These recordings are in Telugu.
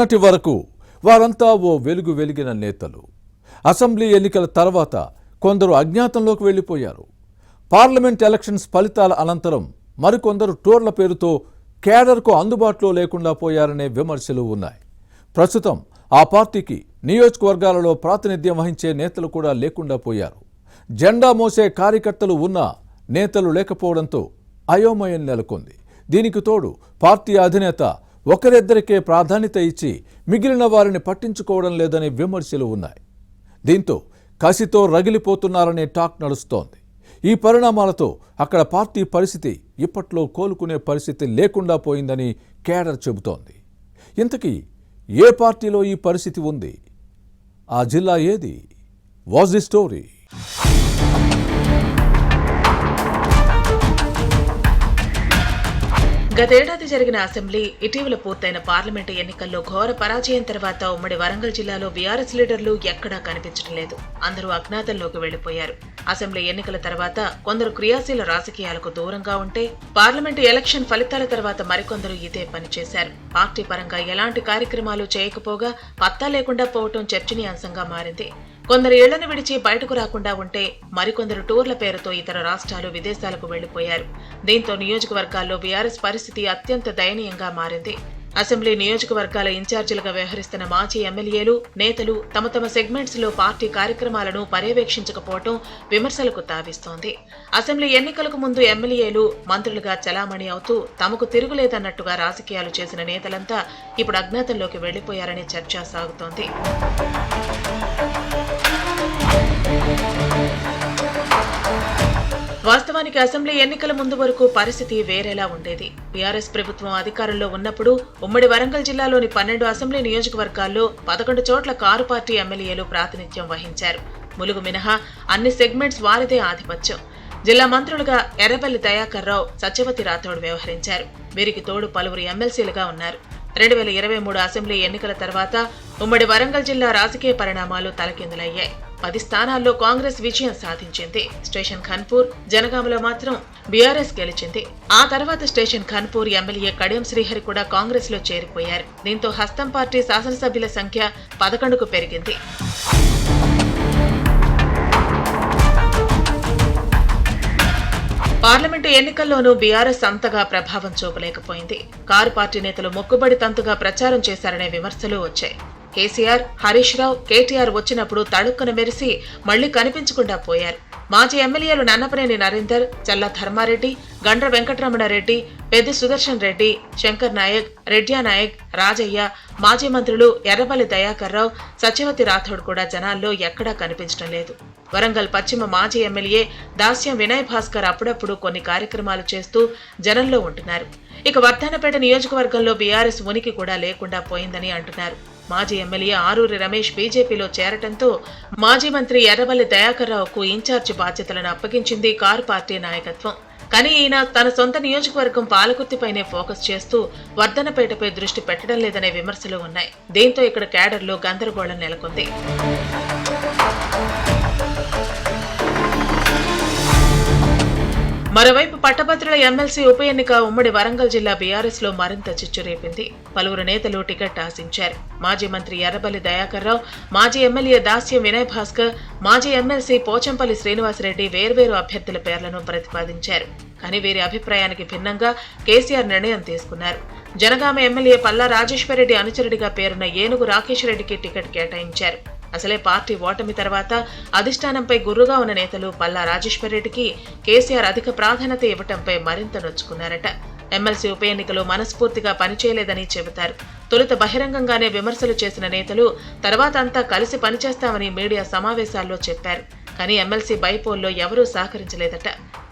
నాటి వరకు వారంతా ఓ వెలుగు వెలిగిన నేతలు. అసెంబ్లీ ఎన్నికల తర్వాత కొందరు అజ్ఞాతంలోకి వెళ్లిపోయారు. పార్లమెంట్ ఎలక్షన్స్ ఫలితాల అనంతరం మరికొందరు టూర్ల పేరుతో కేడర్కు అందుబాటులో లేకుండా పోయారనే విమర్శలు ఉన్నాయి. ప్రస్తుతం ఆ పార్టీకి నియోజకవర్గాలలో ప్రాతినిధ్యం వహించే నేతలు కూడా లేకుండా పోయారు. జెండా మోసే కార్యకర్తలు ఉన్నా నేతలు లేకపోవడంతో అయోమయం నెలకొంది. దీనికి తోడు పార్టీ అధినేత ఒకరిద్దరికే ప్రాధాన్యత ఇచ్చి మిగిలిన వారిని పట్టించుకోవడం లేదనే విమర్శలు ఉన్నాయి. దీంతో కసితో రగిలిపోతున్నారనే టాక్ నడుస్తోంది. ఈ పరిణామాలతో అక్కడ పార్టీ పరిస్థితి ఇప్పట్లో కోలుకునే పరిస్థితి లేకుండా పోయిందని కేడర్ చెబుతోంది. ఇంతకీ ఏ పార్టీలో ఈ పరిస్థితి ఉంది? ఆ జిల్లా ఏది? Was the story? గతేడాది జరిగిన అసెంబ్లీ, ఇటీవల పూర్తయిన పార్లమెంటు ఎన్నికల్లో ఘోర పరాజయం తర్వాత ఉమ్మడి వరంగల్ జిల్లాలో బీఆర్ఎస్ లీడర్లు ఎక్కడా కనిపించడం లేదు. అందరూ అజ్ఞాతంలోకి వెళ్లిపోయారు. అసెంబ్లీ ఎన్నికల తర్వాత కొందరు క్రియాశీల రాజకీయాలకు దూరంగా ఉంటే, పార్లమెంటు ఎలక్షన్ ఫలితాల తర్వాత మరికొందరు ఇదే పని చేశారు. పార్టీ పరంగా ఎలాంటి కార్యక్రమాలు చేయకపోగా పత్తా లేకుండా పోవటం చర్చనీయాంశంగా మారింది. కొందరు ఇళ్లను విడిచి బయటకు రాకుండా ఉంటే, మరికొందరు టూర్ల పేరుతో ఇతర రాష్ట్రాలు, విదేశాలకు వెళ్లిపోయారు. దీంతో నియోజకవర్గాల్లో బీఆర్ఎస్ పరిస్థితి అత్యంత దయనీయంగా మారింది. అసెంబ్లీ నియోజకవర్గాల ఇన్ఛార్జీలుగా వ్యవహరిస్తున్న మాజీ ఎమ్మెల్యేలు, నేతలు తమ తమ సెగ్మెంట్స్ లో పార్టీ కార్యక్రమాలను పర్యవేక్షించకపోవడం విమర్శలకు తావిస్తోంది. అసెంబ్లీ ఎన్నికలకు ముందు ఎమ్మెల్యేలు, మంత్రులుగా చలామణి అవుతూ తమకు తిరుగులేదన్నట్టుగా రాజకీయాలు చేసిన నేతలంతా ఇప్పుడు అజ్ఞాతంలోకి వెళ్లిపోయారనే చర్చ సాగుతోంది. వాస్తవానికి అసెంబ్లీ ఎన్నికల ముందు వరకు పరిస్థితి వేరేలా ఉండేది. బీఆర్ఎస్ ప్రభుత్వం అధికారంలో ఉన్నప్పుడు ఉమ్మడి వరంగల్ జిల్లాలోని 12 అసెంబ్లీ నియోజకవర్గాల్లో 11 చోట్ల కారు పార్టీ ఎమ్మెల్యేలు ప్రాతినిధ్యం వహించారు. ములుగు మినహా అన్ని సెగ్మెంట్స్ వారిదే ఆధిపత్యం. జిల్లా మంత్రులుగా ఎర్రబెల్లి దయాకర్ రావు, సత్యవతి రాథోడ్ వ్యవహరించారు. వీరికి తోడు పలువురు ఎమ్మెల్సీలుగా ఉన్నారు. 2023 అసెంబ్లీ ఎన్నికల తర్వాత ఉమ్మడి వరంగల్ జిల్లా రాజకీయ పరిణామాలు తలకిందులయ్యాయి. 10 స్థానాల్లో కాంగ్రెస్ విజయం సాధించింది. స్టేషన్ ఖాన్పూర్, జనగామలో మాత్రం బీఆర్ఎస్ గెలిచింది. ఆ తర్వాత స్టేషన్ ఖాన్పూర్ ఎమ్మెల్యే కడియం శ్రీహరి కూడా కాంగ్రెస్ లో చేరిపోయారు. దీంతో హస్తం పార్టీ శాసనసభ్యుల సంఖ్య 11కు పెరిగింది. పార్లమెంటు ఎన్నికల్లోనూ బీఆర్ఎస్ అంతగా ప్రభావం చూపలేకపోయింది. కారు పార్టీ నేతలు మొక్కుబడి తంతుగా ప్రచారం చేశారనే విమర్శలు వచ్చాయి. కేసీఆర్, హరీష్ రావు, కేటీఆర్ వచ్చినప్పుడు తళుక్కున మెరిసి మళ్లీ కనిపించకుండా పోయారు. మాజీ ఎమ్మెల్యేలు నన్నపనేని నరేందర్, చల్లా ధర్మారెడ్డి, గండ్ర వెంకటరమణారెడ్డి, పెద్ది సుదర్శన్ రెడ్డి, శంకర్ నాయక్, రెడ్యా నాయక్, రాజయ్య, మాజీ మంత్రులు ఎర్రబల్లి దయాకర్ రావు, సత్యవతి రాథోడ్ కూడా జనాల్లో ఎక్కడా కనిపించడం లేదు. వరంగల్ పశ్చిమ మాజీ ఎమ్మెల్యే దాస్యం వినయ్ భాస్కర్ అప్పుడప్పుడు కొన్ని కార్యక్రమాలు చేస్తూ జనంలో ఉంటున్నారు. ఇక వర్ధన్నపేట నియోజకవర్గంలో బీఆర్ఎస్ ఉనికి కూడా లేకుండా పోయిందని అంటున్నారు. మాజీ ఎమ్మెల్యే ఆరూరి రమేష్ బీజేపీలో చేరటంతో మాజీ మంత్రి ఎర్రబల్లి దయాకర్ రావుకు ఇన్ఛార్జి బాధ్యతలను అప్పగించింది కారు పార్టీ నాయకత్వం. కానీ ఈయన తన సొంత నియోజకవర్గం పాలకుర్తిపైనే ఫోకస్ చేస్తూ వర్ధన్నపేటపై దృష్టి పెట్టడం లేదనే విమర్శలు ఉన్నాయి. దీంతో ఇక్కడ కేడర్లో గందరగోళం నెలకొంది. మరోవైపు పట్టభద్రుల ఎమ్మెల్సీ ఉప ఎన్నిక ఉమ్మడి వరంగల్ జిల్లా బీఆర్ఎస్ లో మరింత చిచ్చురేపింది. పలువురు నేతలు టికెట్ ఆశించారు. మాజీ మంత్రి ఎర్రబల్లి దయాకర్ రావు, మాజీ ఎమ్మెల్యే దాస్యం వినయ్ భాస్కర్, మాజీ ఎమ్మెల్సీ పోచంపల్లి శ్రీనివాసరెడ్డి వేర్వేరు అభ్యర్థుల పేర్లను ప్రతిపాదించారు. కానీ వీరి అభిప్రాయానికి భిన్నంగా కేసీఆర్ నిర్ణయం తీసుకున్నారు. జనగామ ఎమ్మెల్యే పల్లా రాజేశ్వరరెడ్డి అనుచరుడిగా పేరున్న ఏనుగు రాకేష్ రెడ్డికి టికెట్ కేటాయించారు. అసలే పార్టీ ఓటమి తర్వాత అధిష్టానంపై గుర్రుగా ఉన్న నేతలు పల్లా రాజేశ్వరరెడ్డికి కేసీఆర్ అధిక ప్రాధాన్యత ఇవ్వటంపై మరింత నొచ్చుకున్నారట. ఎమ్మెల్సీ ఉప ఎన్నికలో మనస్ఫూర్తిగా పనిచేయలేదని చెబుతారు. తొలుత బహిరంగంగానే విమర్శలు చేసిన నేతలు తర్వాత అంతా కలిసి పనిచేస్తామని మీడియా సమావేశాల్లో చెప్పారు. కానీ ఎమ్మెల్సీ బైపోల్లో ఎవరూ సహకరించలేదట.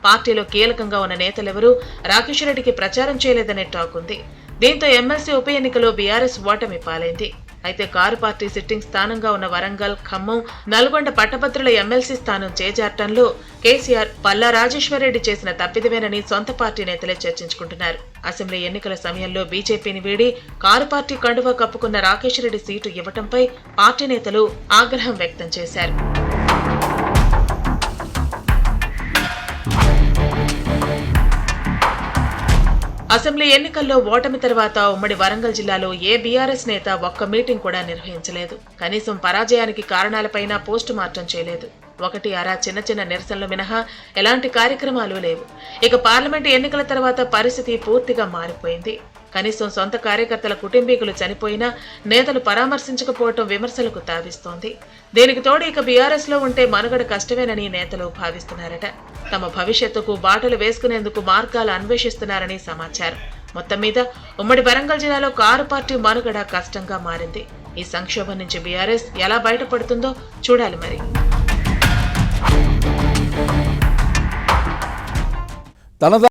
పార్టీలో కీలకంగా ఉన్న నేతలెవరూ రాకేష్ రెడ్డికి ప్రచారం చేయలేదనే టాక్ ఉంది. దీంతో ఎమ్మెల్సీ ఉప ఎన్నికలో బీఆర్ఎస్ ఓటమి పాలైంది. అయితే కారు పార్టీ సిట్టింగ్ స్థానంగా ఉన్న వరంగల్, ఖమ్మం, నల్గొండ పట్టభద్రుల ఎమ్మెల్సీ స్థానం చేజారటంలో కేసీఆర్, పల్లా రాజేశ్వరరెడ్డి చేసిన తప్పిదమేనని సొంత పార్టీ నేతలే చర్చించుకుంటున్నారు. అసెంబ్లీ ఎన్నికల సమయంలో బీజేపీని వీడి కారు పార్టీ కండువా కప్పుకున్న రాకేష్ రెడ్డి సీటు ఇవ్వటంపై పార్టీ నేతలు ఆగ్రహం వ్యక్తం చేశారు. అసెంబ్లీ ఎన్నికల్లో ఓటమి తర్వాత ఉమ్మడి వరంగల్ జిల్లాలో ఏ బీఆర్ఎస్ నేత ఒక్క మీటింగ్ కూడా నిర్వహించలేదు. కనీసం పరాజయానికి కారణాలపైన పోస్టు మార్టం చేయలేదు. ఒకటి అరా చిన్న చిన్న నిరసనలు మినహా ఎలాంటి కార్యక్రమాలు లేవు. ఇక పార్లమెంటు ఎన్నికల తర్వాత పరిస్థితి పూర్తిగా మారిపోయింది. కనీసం సొంత కార్యకర్తల కుటుంబీకులు చనిపోయినా నేతలు పరామర్శించకపోవటం విమర్శలకు తావిస్తోంది. దీనికి తోడు ఇక బీఆర్ఎస్ లో ఉంటే మనుగడ కష్టమేనని నేతలు భావిస్తున్నారట. తమ భవిష్యత్తుకు బాటలు వేసుకునేందుకు మార్గాలు అన్వేషిస్తున్నారని సమాచారం. మొత్తం మీద ఉమ్మడి వరంగల్ జిల్లాలో కారు పార్టీ మనుగడ కష్టంగా మారింది. ఈ సంక్షోభం నుంచి బీఆర్ఎస్ ఎలా బయటపడుతుందో చూడాలి మరి. తనదా